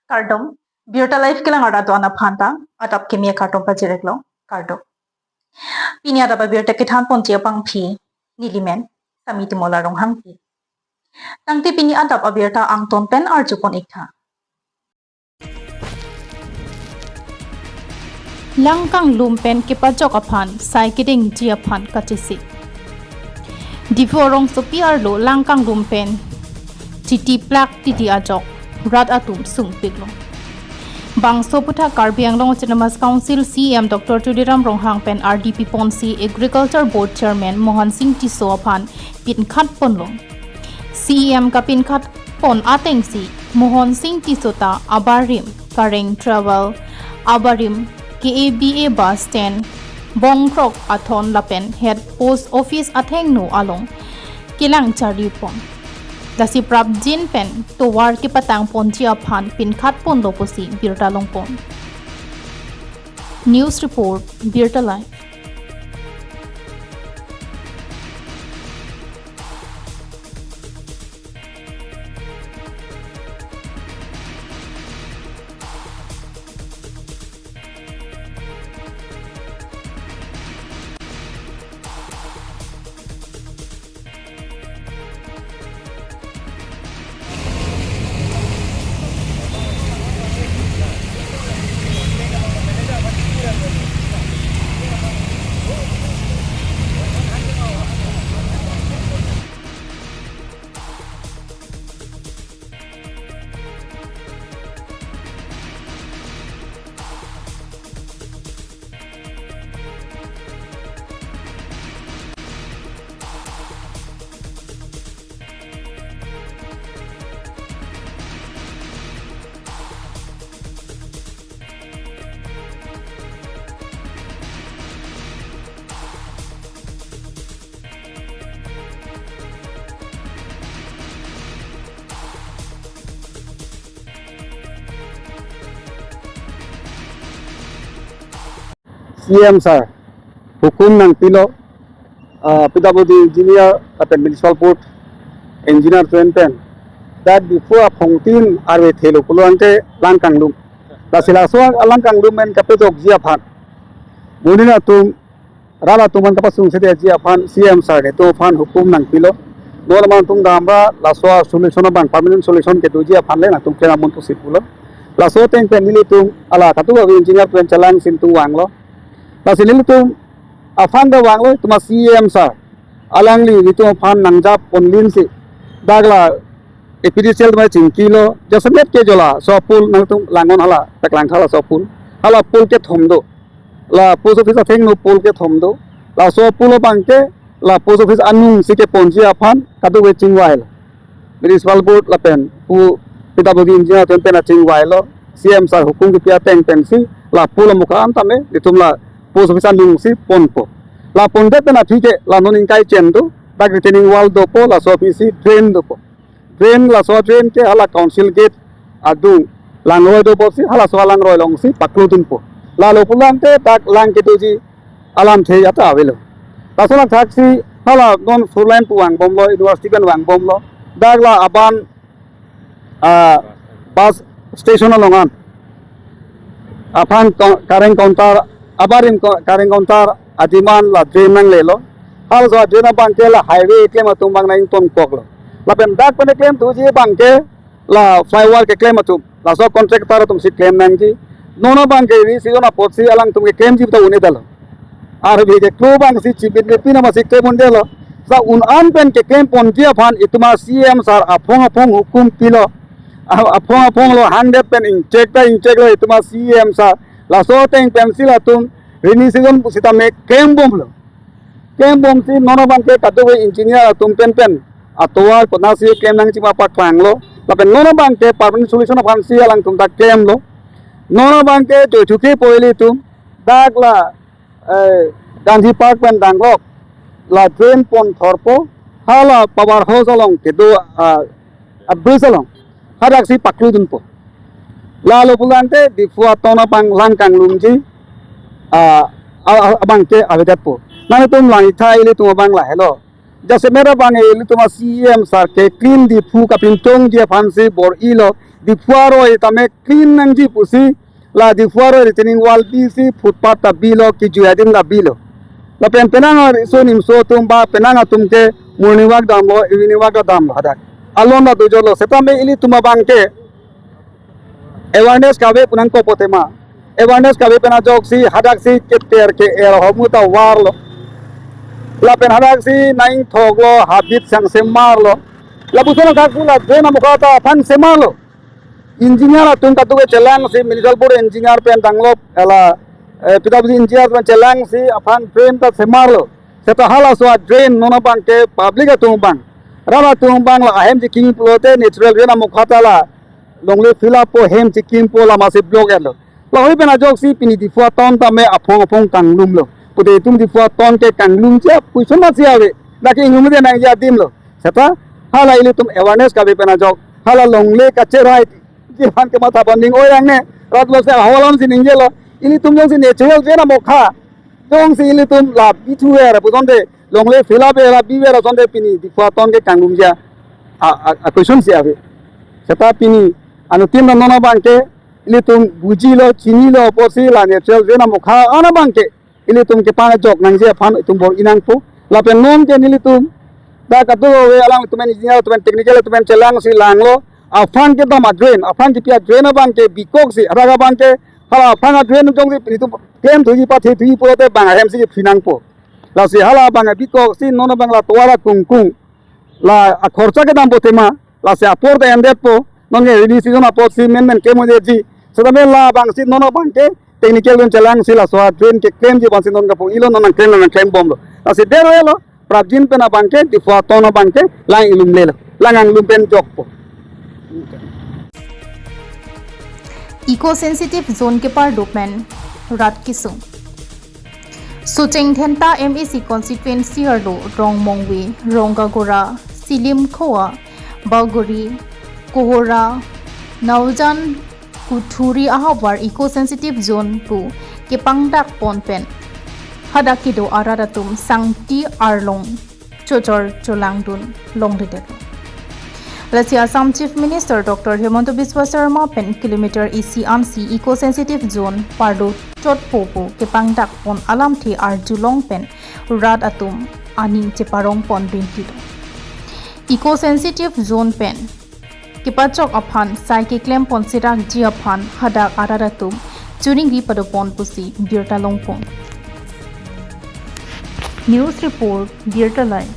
Kardom, Birta life kilang arado na phanta, atap kimia kartom pa jireklo, kardo. Pinya da ba Birta kithan pontia pang phi, nilimen, kami timola rong hangpi. Tangti pini atap abirta ang tonpen arjupon ikha. Langkang lumpen kipajok aphan, saikiting jiaphan kachisi. Divorong sopi arlo langkang lumpen, titi plak titi ajok, rat atum sung piglo. Bang Soputa Karbiang Long Autonomous Council CM Dr. Tudiram Ronghang Pen RDP Ponsi Agriculture Board Chairman Mohan Singh Tiso Aphan Pinkhat Ponlong CM ka Pinkhat Pon Atengsi Mohan Singh Tisota Abarim Kareng Travel Abarim KABA Bus Stand Bongkrok Athon Lapen Head Post Office Athengno Along Kilang Chari Pon Dasi prap jin pen to war ki patang pon ji aphan pin khat pon loposi Birta Longpon. News report Birta Live. CM sir, hukum ng pilo, PWD engineer at municipal board engineer tuenten. That before pongtin arwe thelo kulante langkang lum. Da sila suang langkang lum men kapejok jiaphan. Bunina tum rala tuman tapasung sede jiaphan CM sir ke to phan hukum ng pilo. Normal tum damba laswa solution bang permanent solution ke to jiaphan le na tum kena montu sipulo. Laso teng pen mili tum ala katu engineer tuen chalang sim tum wanglo. Lasilil tum afan da wanglo tuma CM sir alangli itu afan nangjap ponlin si dagla epidicial ma chingkilo jasamet ke jola sopul nang tum langon hala taklang hala sopul hala pul ke thomdo la post office atheng no pul ke thomdo la sopul bangke la post office anung si ke ponji afan kadu we chingwail municipal board la pen pu PWD engineer tempen a chingwailo CM sir hukum ke pia teng pensi la pul mukan tame ditumla post office anung si ponpo la ponde pena thike la non inkai chendo dak retaining wall dopo la so office drain dopo drain la so drain ke hala council gate adu langroi dopo si hala so langroi long si paklutun po la lo pulante tak lang ke toji alam the ata avelo la so la taxi hala non full line puang bomlo university ben wang bomlo dak la aban bus station alongan apan kareng counter abarim kareng counter adiman la drain nang lelo hal so drain bangke la highway claim atum bang nang ton poklo la pen dak pen claim tuji bangke la flyover ke claim atum la so contractor tum si claim nang ji nono bangke ri si na potsi alang tum ke claim ji ta uni dalo ar bi ke klo bang si chibit ke pina ma si claim undelo sa un an pen ke claim pon ji afan ituma CM sar apong hukum pilo apong lo 100 pen in check lo ituma CM sar la so teng pencil atum rini sigon sita me claim bom si nono bangke kadu engineer atum pen atwa kona si claim nang chima pa klang lo la pen nono bangke permanent solution afan si alang tum ta claim lo nono bangke jo chuki poili tum dak la Gandhi Park pen danglok la drain pon thorpo hala power house along ke do a bridge along hadak si pakludun po lalu pulante di fuatona pang langkang lumji abang ke avedat po nani tum lang ithai le tum bang la hello jase mera bang ele tum CM sar ke clean di fu kapin tong je fansi bor ilo difuaro itame clean nangji pusi la difuaro retaining wall bisi footpath ta bilo ki juadin la bilo la penanga so nim so tumba penanga tumke morning walk damlo evening walk damlo hadak alona dojolo setame ili tuma bangke awareness kabe punang ko potema awareness kabe pena joksi hadak si keter ke homuta warlo la pen hadak si naing thoglo habit sang semarlo la busona kakula dena mukata fan semarlo engineer atun katuke chelang si municipal board engineer pen danglo ela PWD engineer pen chelang si afan frame ta semarlo seta hala so drain nona bangke public atung bang rama tung bang la ahem ji king plote natural dena mukata la longle fill up po hem ji king po la masi block elo la hoi pena jok si pini di fua ton ta me apong kanglum lo pude tum di fua ton ke kanglum che puison ma siawe laki ingum de nang ja dim lo seta hala ili tum awareness ka be pena jok hala longle ka che right jihan ke mata banding oyang ne rat lo se hawalam sin ingelo ili tum jong si natural dena mokha jong si ili tum la bitu era putonde longle fill up era biwera sonde pini di fua ton ke kanglum ja a question siawe seta pini anu tim nona bangke ili tum buji lo chini lo posi la natural dena mokha ana bangke ili tum ke pana jok nang je fan tum bor inang pu la pen non ke ili tum da katu we alang tum engineer tum technical tum chelang si langlo afan ke dama drain afan ki pia drain bangke bikok si araga bangke hala afan drain jong si ili tum claim thuji pa the thuji pote bang hem si finang pu la si hala bang bikok si non bangla toara kungkung la khorcha ke dam potema la se apor de ende po nonge ini si zona pot si men ke mo ji sedame la bang si nono bangke technical gun chelang si la so drain ke claim ji bansin non ka po ilo non claim bom lo la si dero elo prabjin pena bangke di fua tono bangke lang ilum lelo langang lumpen jok po eco sensitive zone के पार डोपमेन रात किसु सुचेंग थेंता MAC constituency हरलो रोंग मोंगवे रोंगागोरा सिलिम खोआ बागोरी कोहोरा नवजान कुथुरी आहावार इको सेंसिटिव जोन को के पांगडाक पोनपेन हदाकिदो आरादातुम सांगटी आरलोंग चोचर चोलांगदुन लोंगरिदे Lasi Assam Chief Minister Dr. Hemanta Biswa Sarma pen kilometer EC eco sensitive zone pardo chot popo ke pangdak pon alam the ar julong pen rad atum aning cheparong pon binti eco sensitive zone pen ke pachok aphan sai ke claim pon sirak ji aphan hadak araratum churing ri pado pon pusi birta longpon news report birta live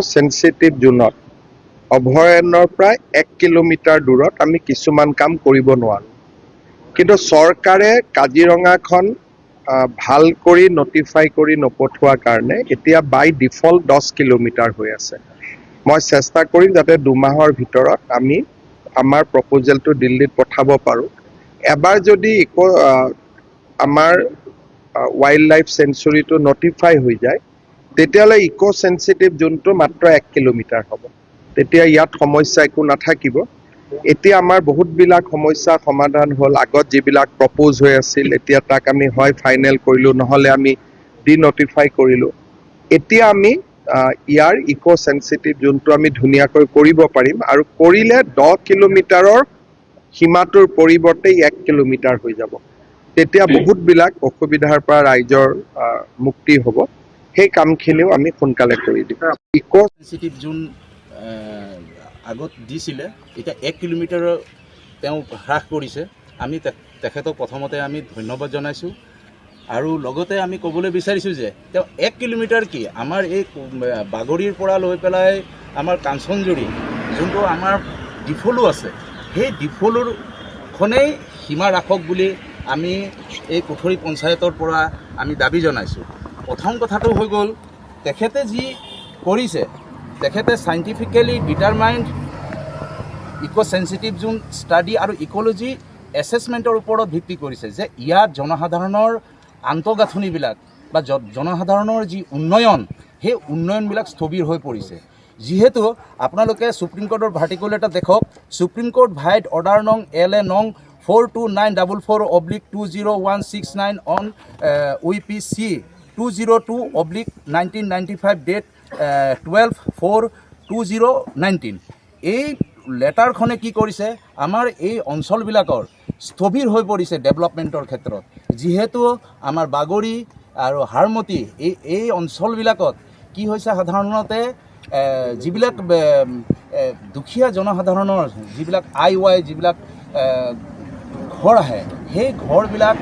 sensitive জোনত অভয়াৰণ্যৰ প্ৰায় 1 kilometre দূৰত আমি কিছুমান কাম কৰিব নোৱাৰো কিন্তু চৰকাৰে কাজিৰঙাখন ভাল কৰি নটিফাই কৰি নপঠোৱাৰ কাৰণে এতিয়া বাই ডিফল্ট 10 কিলোমিটাৰ হৈ আছে মই চেষ্টা কৰিম যাতে 2 মাহৰ ভিতৰত আমি আমাৰ প্ৰপ'জেলটো দিল্লীত পঠাব পাৰো এবাৰ যদি আমাৰ ওয়াইল্ড লাইফ সেঞ্চুৰীটো নটিফাই হৈ যায় তেতিয়ালে ইকো সেন্সিটিভ জোনটো মাত্ৰ 1 কিলোমিটাৰ হ'ব তেতিয়া ইয়াত সমস্যা একো নাথাকিব এতিয়া আমাৰ বহুত বিলাক সমস্যা সমাধান হ'ল আগত যিবিলাক প্ৰপ'জ হৈ আছিল এতিয়া তাক আমি হয় ফাইনেল কৰিলো নহলে আমি ডি নটিফাই কৰিলো এতিয়া আমি ইয়াৰ ইকো সেন্সিটিভ জোনটো আমি ধুনিয়াকৈ কৰিব পাৰিম আৰু কৰিলে 10 কিলোমিটাৰৰ সীমাটোৰ পৰিৱৰ্তে 1 কিলোমিটাৰ হৈ যাব তেতিয়া বহুত বিলাক অসুবিধাৰ পৰা ৰাইজৰ মুক্তি হ'ব সেই কামখিনিও আমি সোনকালে কৰি দিম ইকো সেন্সিটিভ জোন আগত দিছিলে এটা 1 কিলোমিটাৰ তেওঁ হ্ৰাস কৰিছে আমি তেখেতক প্ৰথমতে আমি ধন্যবাদ জনাইছো আৰু লগতে আমি ক'বলৈ বিচাৰিছোঁ যে তেওঁ 1 কিলোমিটাৰ কি আমাৰ এই বাগৰিৰ পৰা লৈ পেলাই আমাৰ কাঞ্চনজুৰি যোনটো আমাৰ ডিফলো আছে সেই ডিফলোৰখনেই সীমা ৰাখক বুলি আমি এই কুঠৰি পঞ্চায়তৰ পৰা আমি দাবী জনাইছোঁ। প্ৰথম কথাটো হৈ গ'ল তেখেতে যি কৰিছে তেখেতে চাইণ্টিফিকেলি ডিটাৰমাইণ্ড ইক' চেঞ্চিটিভ জোন ষ্টাডি আৰু ইক'লজি এছেছমেণ্টৰ ওপৰত ভিত্তি কৰিছে যে ইয়াত জনসাধাৰণৰ আন্তঃগাঁথনিবিলাক বা জনসাধাৰণৰ যি উন্নয়ন সেই উন্নয়নবিলাক স্থবিৰ হৈ পৰিছে। যিহেতু আপোনালোকে সুপ্ৰিম কোৰ্টৰ ভাৰ্টিকুল এটা দেখক, সুপ্ৰিম কোৰ্ট ভাইড অৰ্ডাৰ নং LA নং 42944/200169 অন UPC 202/1995 ডেট 12/4/2019। এই লেটাৰখনে কি কৰিছে আমাৰ এই অঞ্চলবিলাকৰ স্থবিৰ হৈ পৰিছে ডেভেলপমেণ্টৰ ক্ষেত্ৰত। যিহেতু আমাৰ বাগৰি আৰু হাৰমতি এই অঞ্চলবিলাকত কি হৈছে সাধাৰণতে যিবিলাক দুখীয়া জনসাধাৰণৰ যিবিলাক IY যিবিলাক ঘৰ আহে সেই ঘৰবিলাক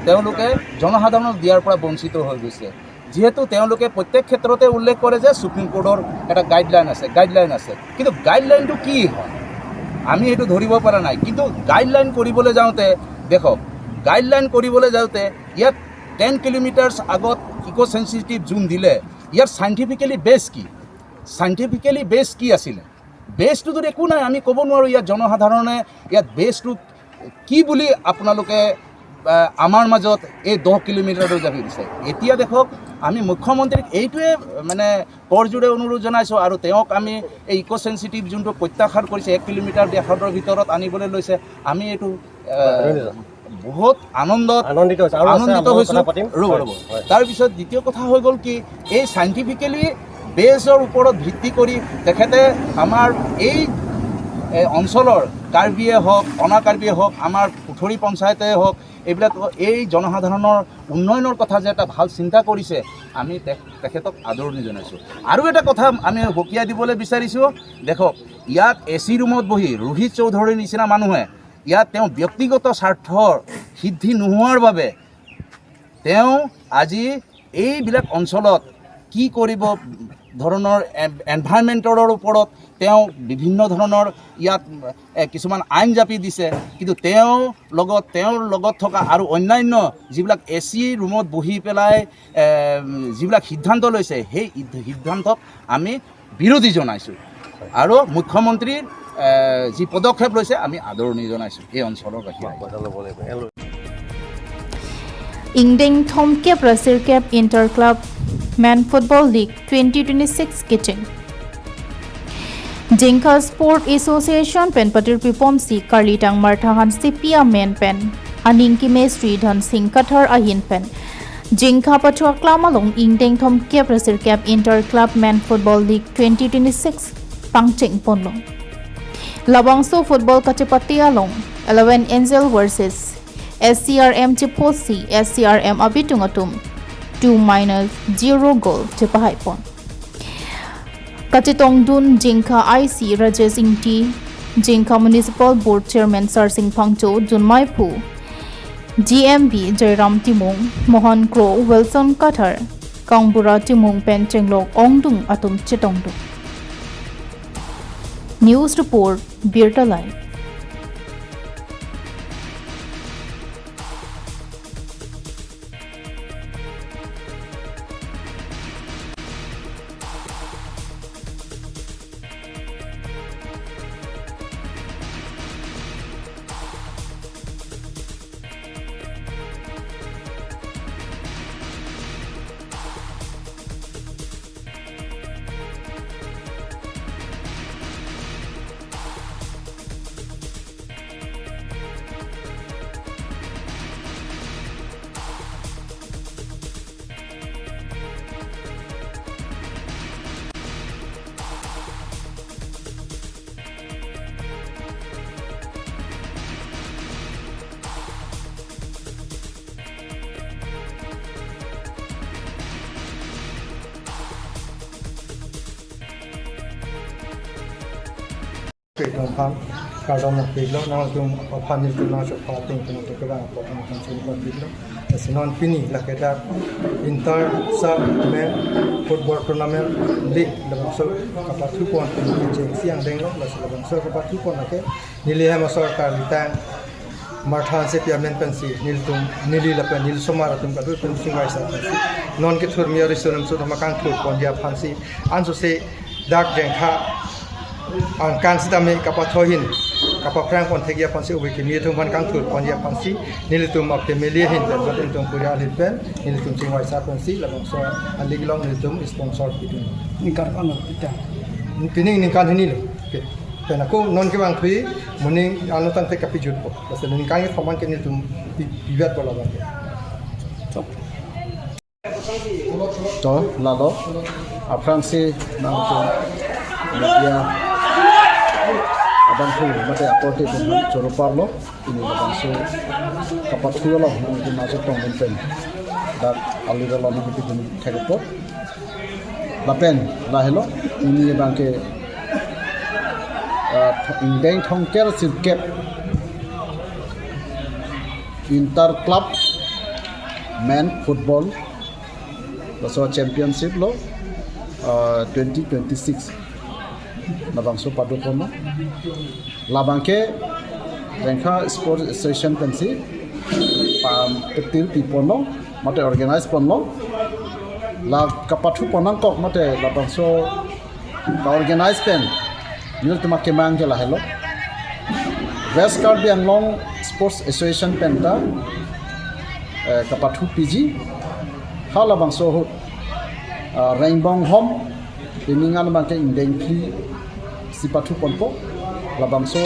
তেওঁলোকে জনসাধাৰণক দিয়াৰ পৰা বঞ্চিত হৈ গৈছে। যিহেতু তেওঁলোকে প্ৰত্যেক ক্ষেত্ৰতে উল্লেখ কৰে যে সুপ্ৰিম কোৰ্টৰ এটা গাইডলাইন আছে, কিন্তু গাইডলাইনটো কি হয় আমি এইটো ধৰিব পৰা নাই। কিন্তু গাইডলাইন কৰিবলৈ যাওঁতে দেখক, গাইডলাইন কৰিবলৈ যাওঁতে ইয়াত 10 কিলোমিটাৰ্ছ আগত ইক' চেঞ্চিটিভ জোন দিলে ইয়াৰ চাইণ্টিফিকেলি বেছ কি আছিলে? বেছটো যদি একো নাই আমি ক'ব নোৱাৰোঁ ইয়াত জনসাধাৰণে ইয়াত বেছটো কি বুলি আপোনালোকে আমাৰ মাজত এই 10 কিলোমিটাৰটো যাবি দিছে। এতিয়া দেখক আমি মুখ্যমন্ত্ৰীক এইটোৱে মানে কৰজোৰে অনুৰোধ জনাইছোঁ আৰু তেওঁক আমি এই ইক' চেঞ্চিটিভ যোনটো প্ৰত্যাহাৰ কৰিছে 1 কিলোমিটাৰ দেশৰ ভিতৰত আনিবলৈ লৈছে, আমি এইটো বহুত আনন্দিত হৈছোঁ। ৰ'ব তাৰপিছত দ্বিতীয় কথা হৈ গ'ল কি এই চাইণ্টিফিকেলি বেছৰ ওপৰত ভিত্তি কৰি তেখেতে আমাৰ এই অঞ্চলৰ কাৰ্বিয়ে হওক অনা কাৰ্বিয়ে হওক আমাৰ কুঠৰি পঞ্চায়তে হওক এইবিলাক এই জনসাধাৰণৰ উন্নয়নৰ কথা যে এটা ভাল চিন্তা কৰিছে আমি তেখেতক আদৰণি জনাইছোঁ। আৰু এটা কথা আমি সকীয়াই দিবলৈ বিচাৰিছোঁ, দেখক ইয়াত AC ৰুমত বহি ৰোহিত চৌধুৰীৰ নিচিনা মানুহে ইয়াত তেওঁ ব্যক্তিগত স্বাৰ্থৰ সিদ্ধি নোহোৱাৰ বাবে তেওঁ আজি এইবিলাক অঞ্চলত কি কৰিব ধৰণৰ এনভাইৰমেণ্টৰ ওপৰত তেওঁ বিভিন্ন ধৰণৰ ইয়াত কিছুমান আইন জাপি দিছে। কিন্তু তেওঁৰ লগত থকা আৰু অন্যান্য যিবিলাক AC ৰুমত বহি পেলাই যিবিলাক সিদ্ধান্ত লৈছে সেই সিদ্ধান্তক আমি বিৰোধী জনাইছোঁ আৰু মুখ্যমন্ত্ৰীৰ যি পদক্ষেপ লৈছে আমি আদৰণি জনাইছোঁ এই অঞ্চলৰ বাহিৰে। Ingdeng Thomke Prasir Cap Interclub Men Football League 2026 Kitchen Jinka Sport Association Pen Patir Pipomsi Karlitang Marthahan Sipia Men Pen Aningki Mestri Dhan Singh Kathar Ahin Pen Jinka Patua Klamalong Ingdeng Thomke Prasir Cap Interclub Men Football League 2026 Pangcheng Ponlong Labangso Football Katipatiya Long 11 Angel versus SCRM Chiposi SCRM Abitungatum 2-0 goal Chipahai Pon Katitong Dun Jinka IC Rajesh Ingti Jinka Municipal Board Chairman Sar Singh Phangcho Junmai Phu GMB Jairam Timung Mohan Crow Wilson Kathar Kangbura Timung Pen Chenglok Ongdung Atum Chitongdu News Report Birta Live Pang kalau nak pilih, nak cuma family tu nak sekolah tu, cuma tu kerana apa pun macam tu pilih. sinon pini la kita inter sub men football tournament league la so kapat tu pon jeng siang deng lo la so kapat tu pon ake nili ha masar ka litang marthan se piamen pensi nil tum nili la pa nil somar tum ka tu pen singwai sa non ke thur miya risunam so makang thur pon dia phansi anso se dak jeng kha ang kan sidame kapat thohin kapag prang pon thegia pansi ubi kimi thum ban kang thur pon ya pansi nilitum of family hin dan batin tum kuria lipen nilitum singwai sa pansi labang so aligilong nilitum sponsor bidun nikar ano ita pining nikan hini lo ke dan aku non ke bang thui muning anu tan te kapi jut po basta nikan ke thoman ke nilitum bibat bola bang to lado aprangsi nang to ya abang tu mate aporte tu choro parlo ini abang so kapat tu lo nang masuk tong pen dak alira lo nang itu thekpo lapen lahelo ini bangke indeng thongker sirket inter club men football so championship lo 2026 labang so padu kono labangke Rengkha Sports Association pensi pam petil pipono mate organize ponlo la kapathu ponang kok mate labang so ka organize pen nil tuma kemang ke la hello West Karbi Anglong Sports Association penta kapathu PG hala bang so Rainbong Home Piningan bangke indengkli sipathu ponpo labang so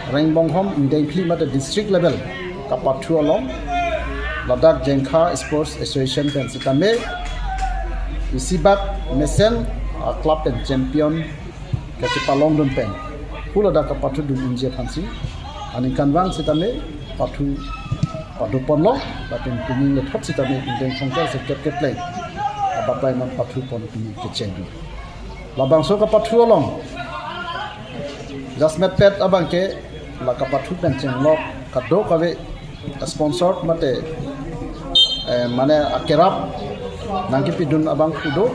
Rainbong Home indengkli mate district level kapathu along Ladakh Rengkha Sports Association pen sitame isibak mesen club and champion kachipalong dun pen pulada kapathu dun inje phansi ani kanwang sitame pathu ponlo baten pining le thot sitame indeng thongka se ket play abapai man pathu pon pini ke champion labang so kapathu along jasmet pet abangke la kapathu pencheng lok kado kawe sponsor mate mane akerap nangki pidun abang kudo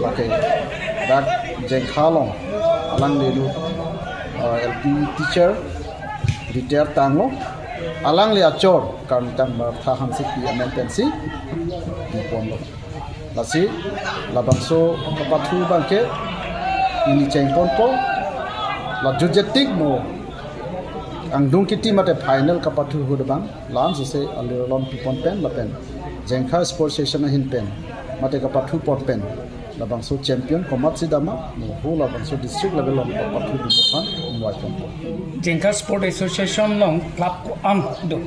lake dak jengkhalong alang lelu LP teacher retire tanglo alang le achor kan tang ma tha hansik pi amen pensi di pondo lasi labang so kapathu bangke ini cengpon po la jujetik mo ang dung kiti mate final kapathu hudbang lan se alirolon pipon pen lapen Rengkha Sports Association hin pen mate kapathu pot pen labang so champion komat sidama mo ho labang so district level on kapathu dumukan moi pon Rengkha Sports Association long club ko ang do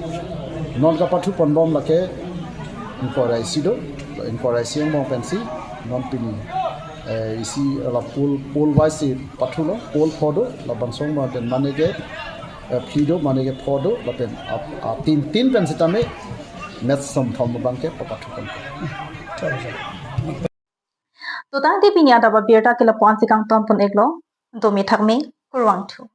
non kapathu ponbom lake incorasi do incorasi mo pensi non pini isi la pool wise pathulo pool phodo labang song ma den manege phido manege phodo lapen tin pen sitame match som thom bangke pathu kan to tang te pinya da ba birta kila pon sikang ton pon eklo do mi thakme kurwang thu